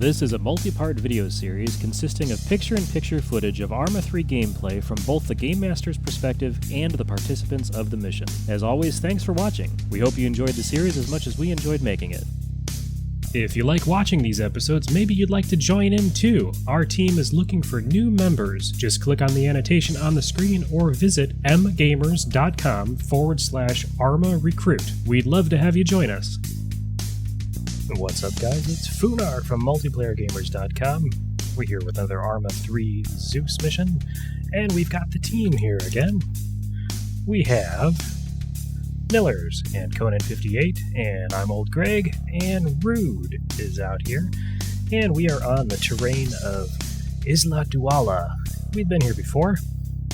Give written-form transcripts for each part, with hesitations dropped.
This is a multi-part video series consisting of picture-in-picture footage of Arma 3 gameplay from both the Game Master's perspective and the participants of the mission. As always, thanks for watching. We hope you enjoyed the series as much as we enjoyed making it. If you like watching these episodes, maybe you'd like to join in too. Our team is looking for new members. Just click on the annotation on the screen or visit MGamers.com/Arma Recruit. We'd love to have you join us. What's up, guys? It's Funar from MultiplayerGamers.com. We're here with another Arma 3 Zeus mission, and we've got the team here again. We have Millers and Conan58, and I'm Old Greg, and Rude is out here, and we are on the terrain of Isla Duala. We've been here before,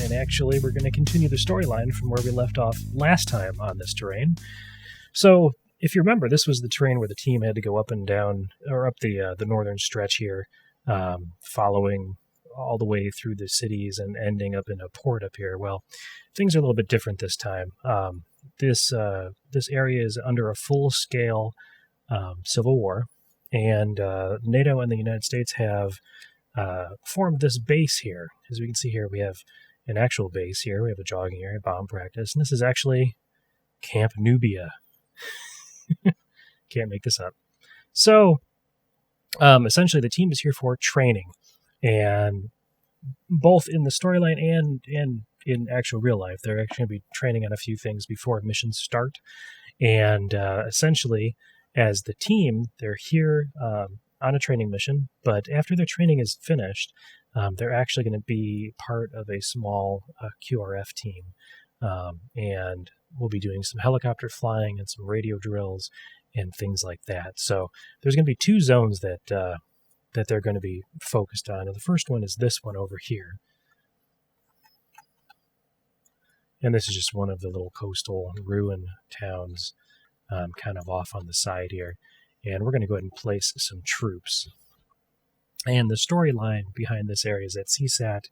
and actually we're going to continue the storyline from where we left off last time on this terrain. So, if you remember, this was the terrain where the team had to go up and down, or up the northern stretch here, following all the way through the cities and ending up in a port up here. Well, things are a little bit different this time. This area is under a full-scale civil war, and NATO and the United States have formed this base here. As we can see here, we have an actual base here. We have a jogging area, bomb practice, and this is actually Camp Nubia. Can't make this up. So, essentially, the team is here for training, and both in the storyline and in actual real life, they're actually going to be training on a few things before missions start. And essentially, as the team, they're here on a training mission, but after their training is finished, they're actually going to be part of a small QRF team, and we'll be doing some helicopter flying and some radio drills and things like that. So there's going to be two zones that they're going to be focused on. And the first one is this one over here. And this is just one of the little coastal ruin towns kind of off on the side here. And we're going to go ahead and place some troops. And the storyline behind this area is that CSAT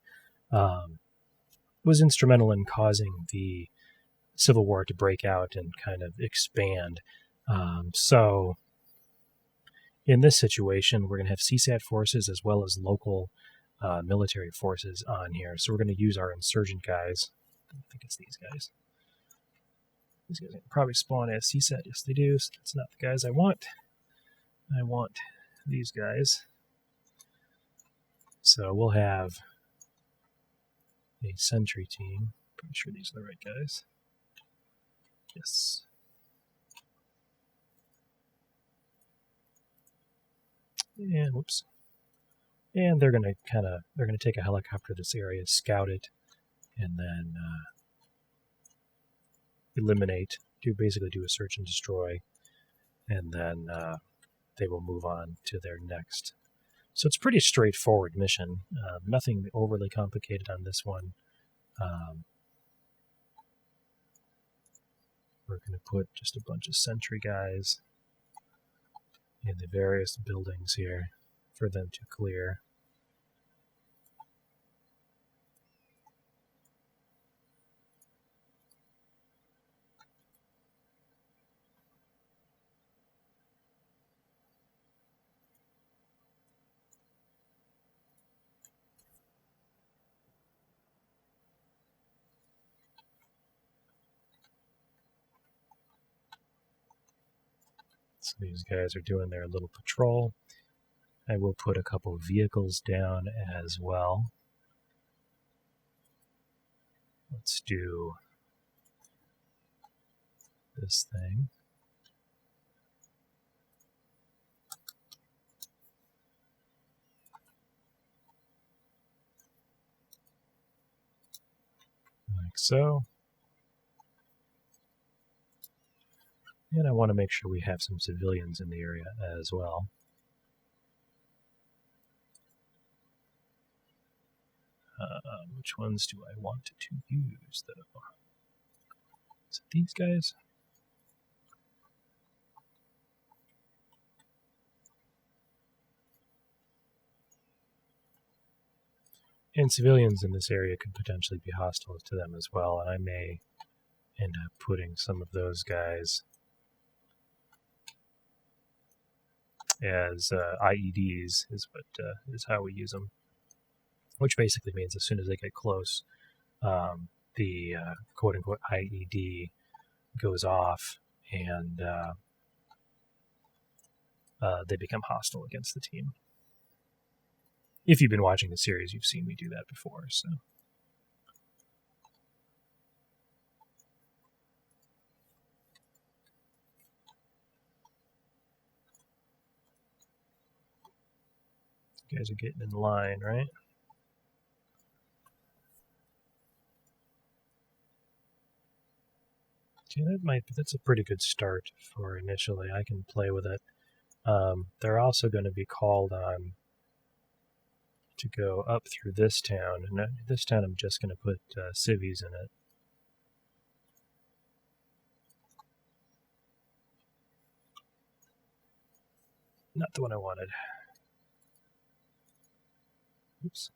was instrumental in causing the Civil War to break out and kind of expand. So in this situation, we're going to have CSAT forces as well as local military forces on here. So we're going to use our insurgent guys. I think it's these guys. These guys probably spawn as CSAT. Yes, they do. So that's not the guys I want. I want these guys. So we'll have a sentry team. Pretty sure these are the right guys. Yes. And whoops. And they're gonna take a helicopter to this area, scout it, and then eliminate. Basically do a search and destroy, and then they will move on to their next. So it's a pretty straightforward mission. Nothing overly complicated on this one. We're going to put just a bunch of sentry guys in the various buildings here for them to clear. So these guys are doing their little patrol. I will put a couple of vehicles down as well. Let's do this thing. Like so. And I want to make sure we have some civilians in the area as well. Which ones do I want to use, though? Is it these guys? And civilians in this area could potentially be hostile to them as well, and I may end up putting some of those guys as IEDs is how we use them, which basically means as soon as they get close, the quote-unquote IED goes off, and they become hostile against the team. If you've been watching the series, you've seen me do that before. So. You guys are getting in line, right? Okay, that's a pretty good start for initially. I can play with it. They're also going to be called on to go up through this town, and this town I'm just going to put civvies in it. Not the one I wanted. Oops.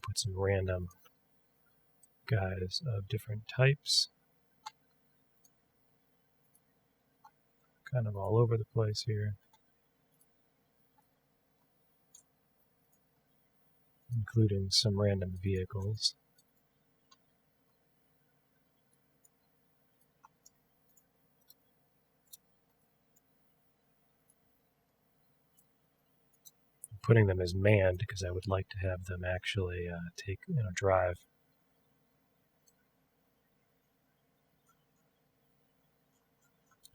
Put some random guys of different types. Kind of all over the place here. Including some random vehicles. I'm putting them as manned because I would like to have them actually drive.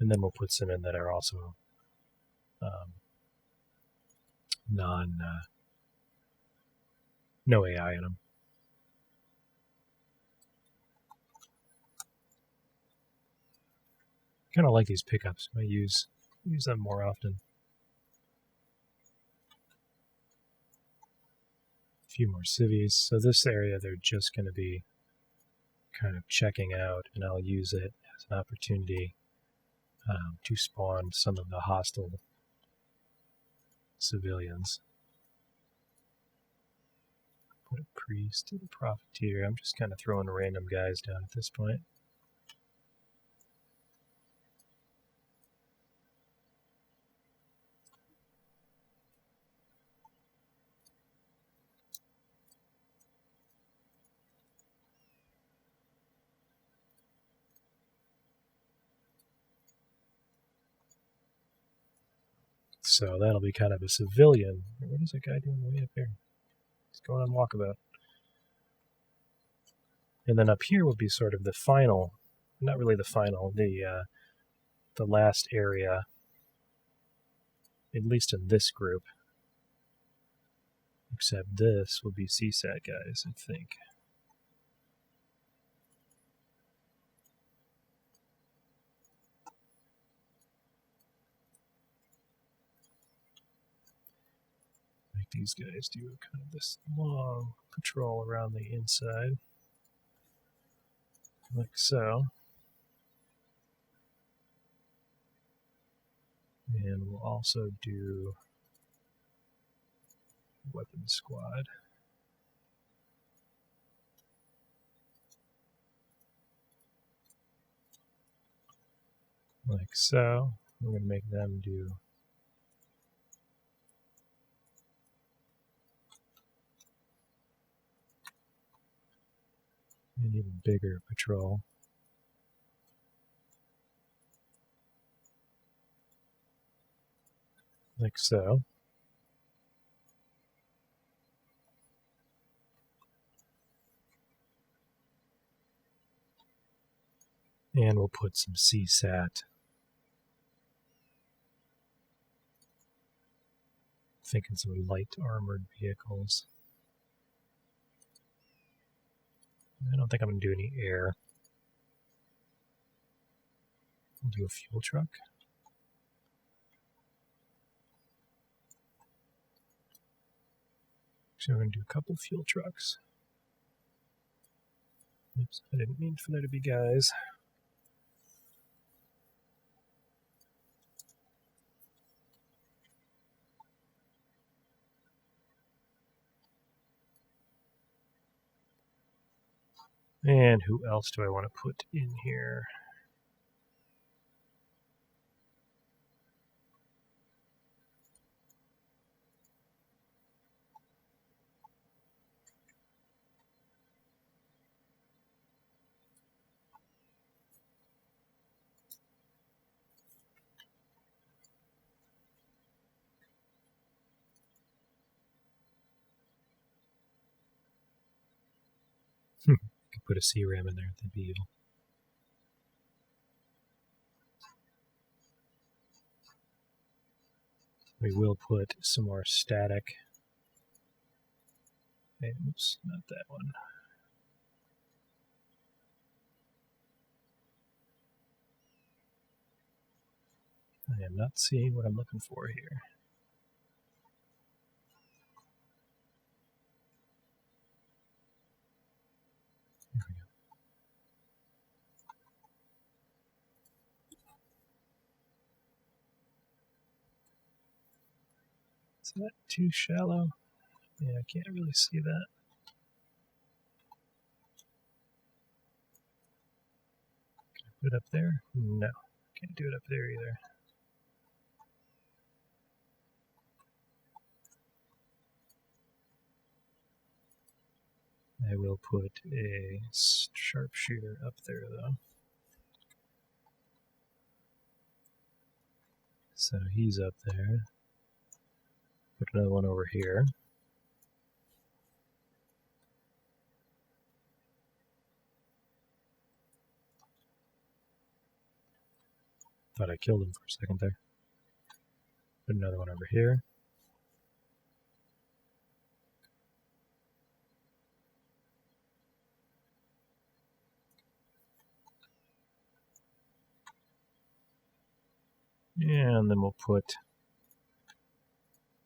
And then we'll put some in that are also no AI in them. Kind of like these pickups. I use them more often. A few more civvies. So this area, they're just going to be kind of checking out, and I'll use it as an opportunity to spawn some of the hostile civilians. Put a priest and a profiteer. I'm just kind of throwing random guys down at this point. So that'll be kind of a civilian. What is that guy doing way up here? He's going on walkabout. And then up here will be sort of the final, not really the final, the last area, at least in this group. Except this will be CSAT guys, I think. Make these guys do kind of this long patrol around the inside. Like so. And we'll also do weapon squad. Like so. We're going to make them do an even bigger patrol. Like so. And we'll put some CSAT. Thinking some light armored vehicles. I don't think I'm going to do any air. We'll do a fuel truck. Actually, we're going to do a couple fuel trucks. Oops, I didn't mean for there to be guys. And who else do I want to put in here? I could put a CRAM in there, that'd be evil. We will put some more static. Hey, oops, not that one. I am not seeing what I'm looking for here. There we go. Is that too shallow? Yeah, I can't really see that. Can I put it up there? No, can't do it up there either. I will put a sharpshooter up there though. So he's up there. Put another one over here. Thought I killed him for a second there. Put another one over here. And then we'll put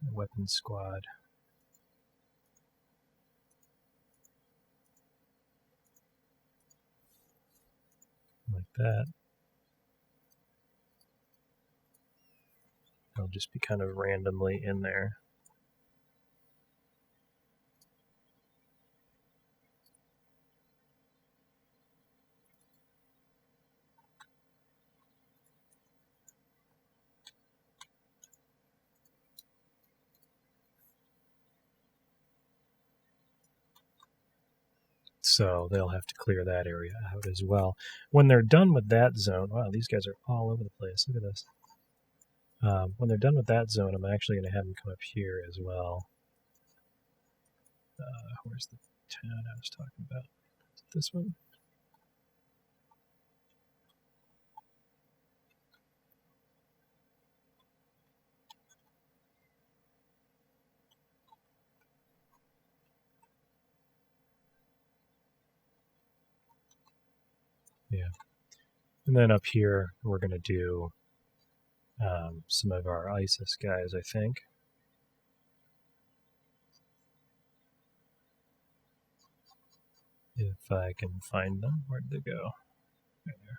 a weapon squad. Like that. They'll just be kind of randomly in there. So they'll have to clear that area out as well. When they're done with that zone, wow, these guys are all over the place. Look at this. When they're done with that zone, I'm actually going to have them come up here as well. Where's the town I was talking about? Is it this one? Yeah. And then up here, we're going to do some of our ISIS guys, I think. If I can find them. Where'd they go? Right there.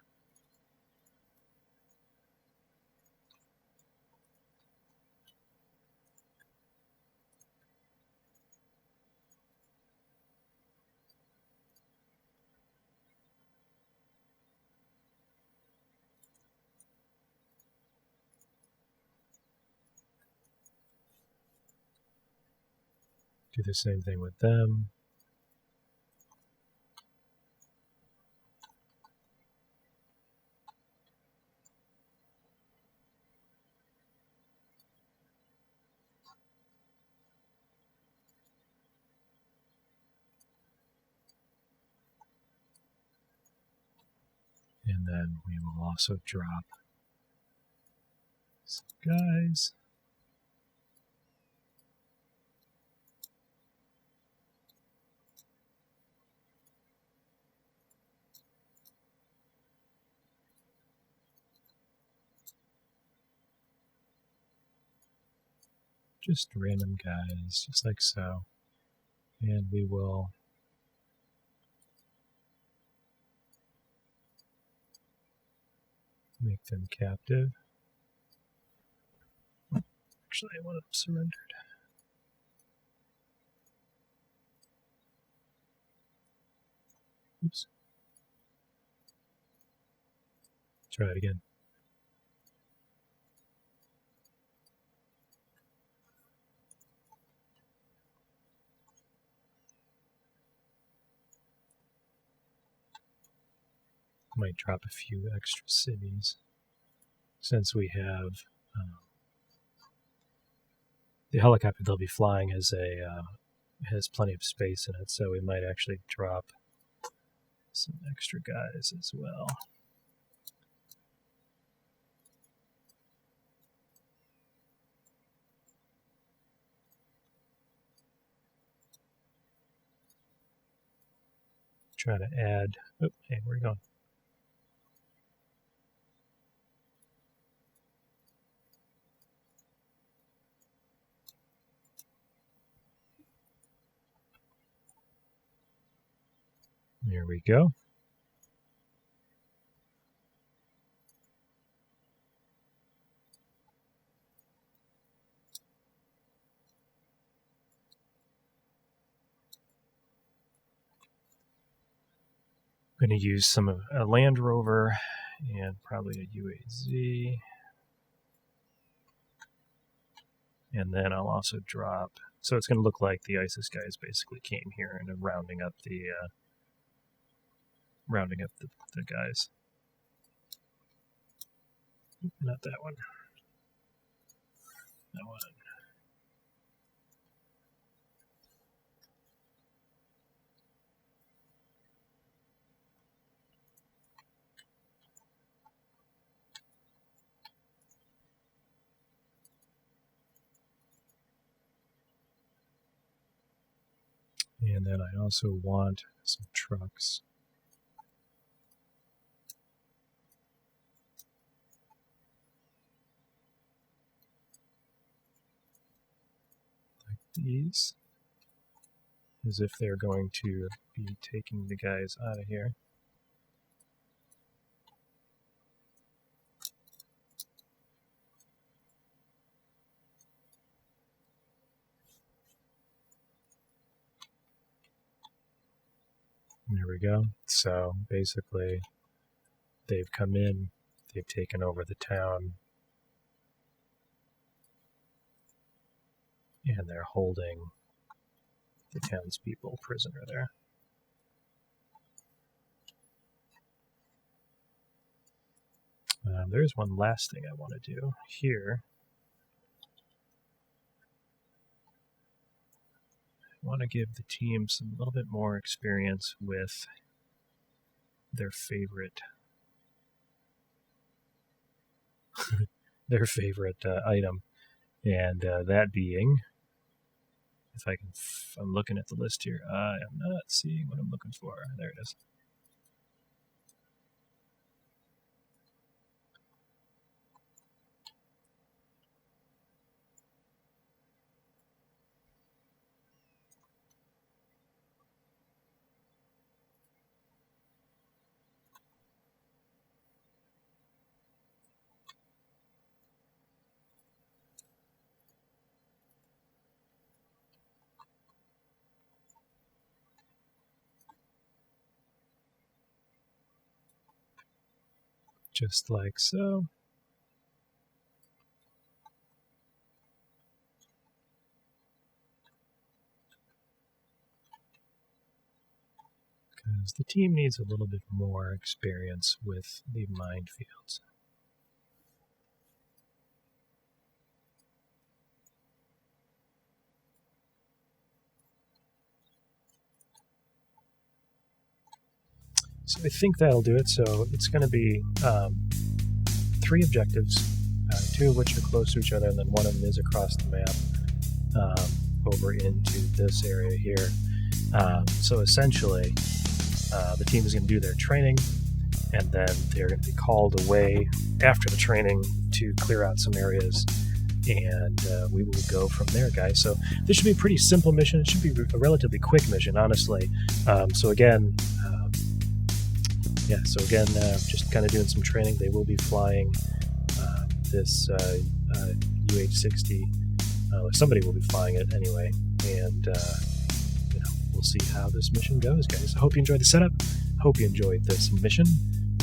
Do the same thing with them. And then we will also drop some guys. Just random guys, just like so. And we will make them captive. Actually, one of them surrendered. Oops. Try it again. Might drop a few extra cities since we have the helicopter they'll be flying has plenty of space in it, so we might actually drop some extra guys as well. Try to add. Oh, hey, where are you going? There we go. I'm going to use a Land Rover and probably a UAZ. And then I'll also drop. So it's going to look like the ISIS guys basically came here and are rounding up the guys. Not that one. That one. And then I also want some trucks. Like these. As if they're going to be taking the guys out of here. There we go. So basically, they've come in, they've taken over the town, and they're holding the townspeople prisoner there. There's one last thing I want to do here. I want to give the team some little bit more experience with their favorite item, and that being, if I can, I'm looking at the list here. I am not seeing what I'm looking for. There it is. Just like so. Because the team needs a little bit more experience with the minefields. So I think that'll do it. So it's going to be 3 objectives, 2 of which are close to each other, and then one of them is across the map over into this area here. So essentially, the team is going to do their training, and then they're going to be called away after the training to clear out some areas, and we will go from there, guys. So this should be a pretty simple mission. It should be a relatively quick mission, honestly. So again, just kind of doing some training. They will be flying this UH-60. Somebody will be flying it anyway, and we'll see how this mission goes, guys. I hope you enjoyed the setup. Hope you enjoyed this mission.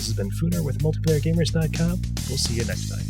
This has been Funar with MultiplayerGamers.com. We'll see you next time.